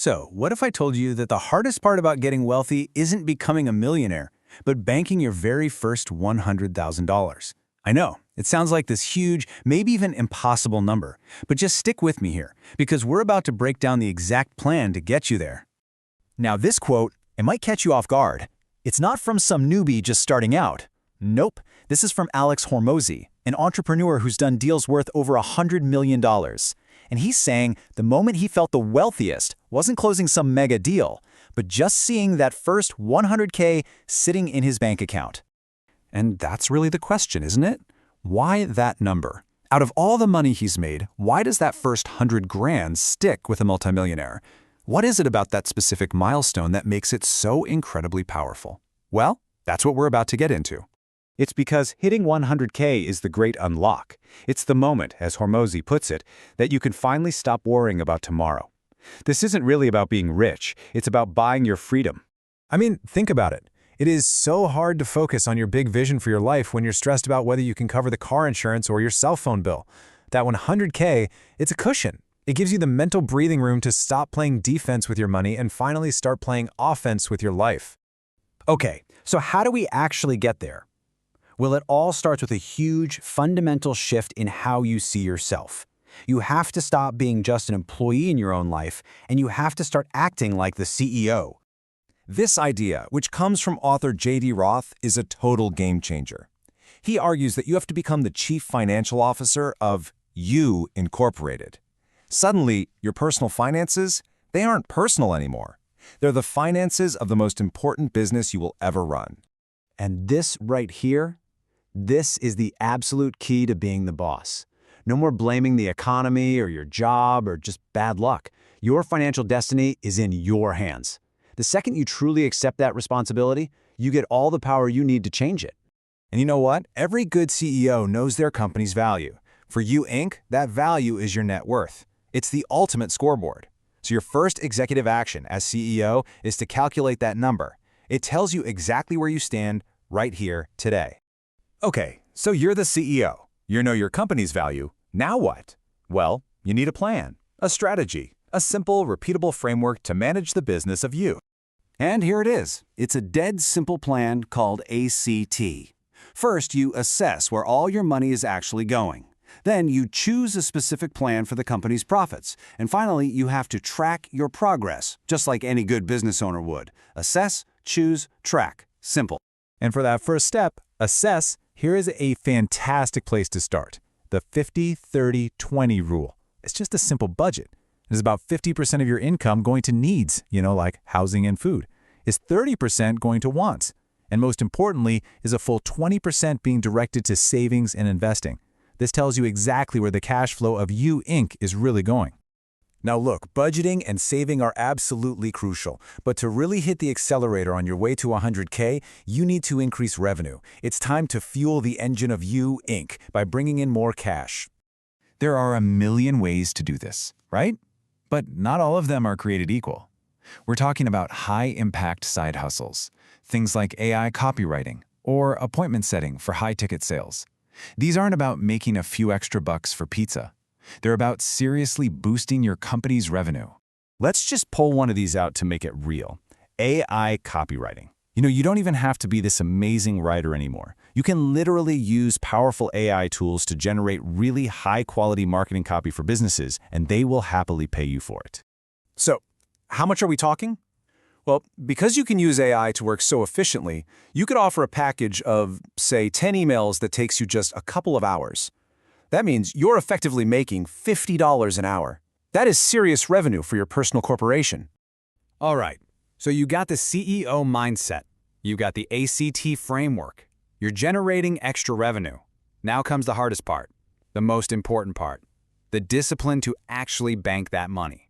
So, what if I told you that the hardest part about getting wealthy isn't becoming a millionaire, but banking your very first $100,000? I know, it sounds like this huge, maybe even impossible number, but just stick with me here, because we're about to break down the exact plan to get you there. Now this quote, it might catch you off guard. It's not from some newbie just starting out. Nope, this is from Alex Hormozi, an entrepreneur who's done deals worth over $100 million. And he's saying the moment he felt the wealthiest wasn't closing some mega deal, but just seeing that first 100K sitting in his bank account. And that's really the question, isn't it? Why that number? Out of all the money he's made, why does that first 100 grand stick with a multimillionaire? What is it about that specific milestone that makes it so incredibly powerful? Well, that's what we're about to get into. It's because hitting 100K is the great unlock. It's the moment, as Hormozi puts it, that you can finally stop worrying about tomorrow. This isn't really about being rich, it's about buying your freedom. I mean, think about it. It is so hard to focus on your big vision for your life when you're stressed about whether you can cover the car insurance or your cell phone bill. That 100K, it's a cushion. It gives you the mental breathing room to stop playing defense with your money and finally start playing offense with your life. Okay, so how do we actually get there? Well, it all starts with a huge, fundamental shift in how you see yourself. You have to stop being just an employee in your own life, and you have to start acting like the CEO. This idea, which comes from author J.D. Roth, is a total game changer. He argues that you have to become the chief financial officer of You Incorporated. Suddenly, your personal finances, they aren't personal anymore. They're the finances of the most important business you will ever run. And this right here, this is the absolute key to being the boss. No more blaming the economy or your job or just bad luck. Your financial destiny is in your hands. The second you truly accept that responsibility, you get all the power you need to change it. And you know what? Every good CEO knows their company's value. For you, Inc., that value is your net worth. It's the ultimate scoreboard. So your first executive action as CEO is to calculate that number. It tells you exactly where you stand right here today. Okay, so you're the CEO. You know your company's value. Now what? Well, you need a plan, a strategy, a simple, repeatable framework to manage the business of you. And here it is. It's a dead simple plan called ACT. First, you assess where all your money is actually going. Then you choose a specific plan for the company's profits. And finally, you have to track your progress, just like any good business owner would. Assess, choose, track. Simple. And for that first step, assess, here is a fantastic place to start. The 50-30-20 rule. It's just a simple budget. It is about 50% of your income going to needs, like housing and food. Is 30% going to wants? And most importantly, is a full 20% being directed to savings and investing. This tells you exactly where the cash flow of You, Inc. is really going. Now look, budgeting and saving are absolutely crucial, but to really hit the accelerator on your way to 100K, you need to increase revenue. It's time to fuel the engine of You, Inc. by bringing in more cash. There are a million ways to do this, right? But not all of them are created equal. We're talking about high-impact side hustles, things like AI copywriting or appointment setting for high-ticket sales. These aren't about making a few extra bucks for pizza. They're about seriously boosting your company's revenue. Let's just pull one of these out to make it real. AI copywriting. You don't even have to be this amazing writer anymore. You can literally use powerful AI tools to generate really high-quality marketing copy for businesses, and they will happily pay you for it. So, how much are we talking? Well, because you can use AI to work so efficiently, you could offer a package of, say, 10 emails that takes you just a couple of hours. That means you're effectively making $50 an hour. That is serious revenue for your personal corporation. All right, so you got the CEO mindset. You got the ACT framework. You're generating extra revenue. Now comes the hardest part, the most important part, the discipline to actually bank that money.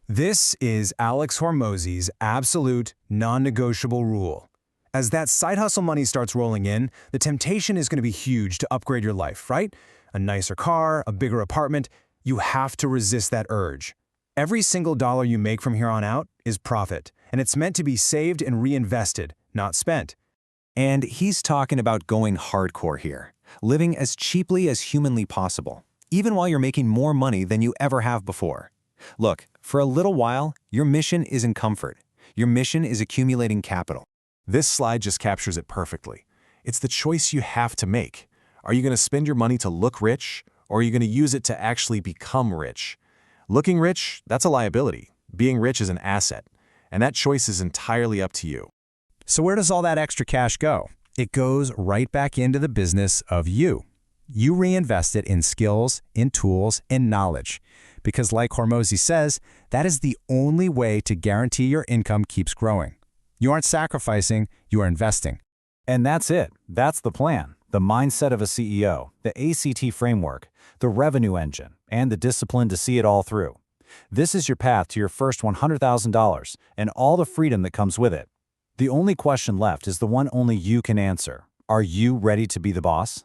This is Alex Hormozi's absolute, non-negotiable rule. As that side hustle money starts rolling in, the temptation is going to be huge to upgrade your life, right? A nicer car, a bigger apartment. You have to resist that urge. Every single dollar you make from here on out is profit, and it's meant to be saved and reinvested, not spent. And he's talking about going hardcore here, living as cheaply as humanly possible, even while you're making more money than you ever have before. Look, for a little while, your mission isn't comfort. Your mission is accumulating capital. This slide just captures it perfectly. It's the choice you have to make. Are you going to spend your money to look rich, or are you going to use it to actually become rich? Looking rich, that's a liability. Being rich is an asset, and that choice is entirely up to you. So where does all that extra cash go? It goes right back into the business of you. You reinvest it in skills, in tools, in knowledge. Because like Hormozi says, that is the only way to guarantee your income keeps growing. You aren't sacrificing, you are investing. And that's it. That's the plan. The mindset of a CEO, the ACT framework, the revenue engine, and the discipline to see it all through. This is your path to your first $100,000 and all the freedom that comes with it. The only question left is the one only you can answer. Are you ready to be the boss?